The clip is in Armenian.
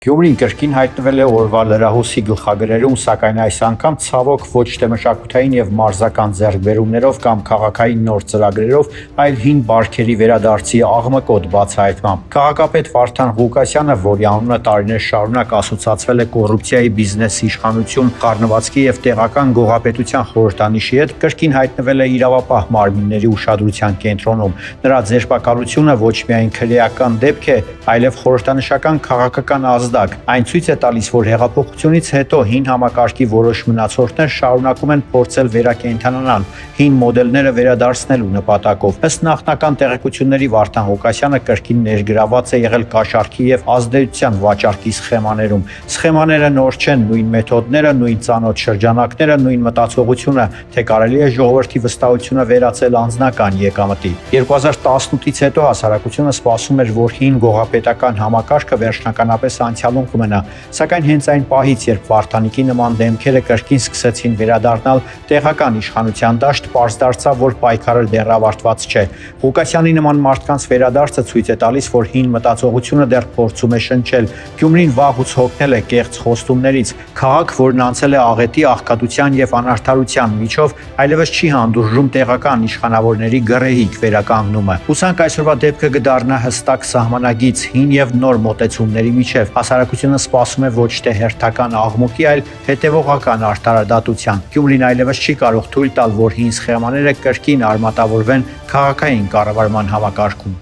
Գյումրին կրկին հայտնվել է օրվա լրահոսի գլխագրերում, սակայն այս անգամ ցավոք ոչ թե մշակութային եւ մարզական ձեռքբերումներով կամ քաղաքային նոր ծրագրերով, այլ հին բարքերի վերադարձի աղմկոտ բացահայտմամբ։ Քաղաքապետ Վարդան Ղուկասյանը, որի անունը տարիներ շարունակ ասոցացվել է կոռուպցիայի, բիզնեսի իշխանություն, խառնվածքի եւ տեղական գյուղապետության խորհրդանիշի հետ, կրկին հայտնվել է իրավապահ մարմինների ուշադրության կենտրոնում։ Նրա ձերբակալությունը ոչ միայն քրեական դեպք է, այլև խորհրդանշական քաղաքական Այն ցույց է տալիս, որ հեղափոխությունից հետո հին համակարգի որոշ մնացորդներ շարունակում են փորձել վերակենդանանալ հին մոդելները վերադարձնելու նպատակով։ Ըստ նախնական տեղեկությունների Վարդան Ղուկասյանը կրկին ներգրաված է եղել կաշառքի եւ ազդեցության վաճառքի սխեմաներում։ Սխեմաները նոր չեն, նույն մեթոդները, նույն ծանոթ շրջանակները, նույն մտածողությունը, թե կարելի է ժողովրդի վստահությունը վերածել անձնական եկամտի։ 2018-ից հետո հասարակությունը սպասում էր, որ հին գյուղապետական համակարգը վերջնականապես անցյալում կմնա, սակայն հենց այն պահից, երբ Վարդանիկի նման դեմքերը կրկին սկսեցին վերադառնալ տեղական իշխանության դաշտ, պարզ դարձավ, որ պայքարը դեռ ավարտված չէ։ Ղուկասյանի նման մարդկանց վերադարձը ցույց է տալիս, որ հին մտածողությունը դեռ փորձում է շնչել։ Գյումրին վաղուց հոգնել է կեղծ խոստումներից։ Քաղաք, որն անցել է աղետի, աղքատության եւ անարդարության միջով, այլևս չի հանդուրժում տեղական իշխանավորների գռեհիկ վերականգնումը։ Հուսանք այսօրվա դեպքը կդառնա հստակ սահմանագիծ հին եւ նոր մոտեցումների միջև։ Հասարակությունը սպասում է ոչ թե հերթական աղմուկի, այլ հետևողական արդարադատության։ Գյումրին այլևս չի կարող թույլ տալ, որ հին սխեմաները կրկին արմատավորվեն քաղաքային կառավարման համակարգում։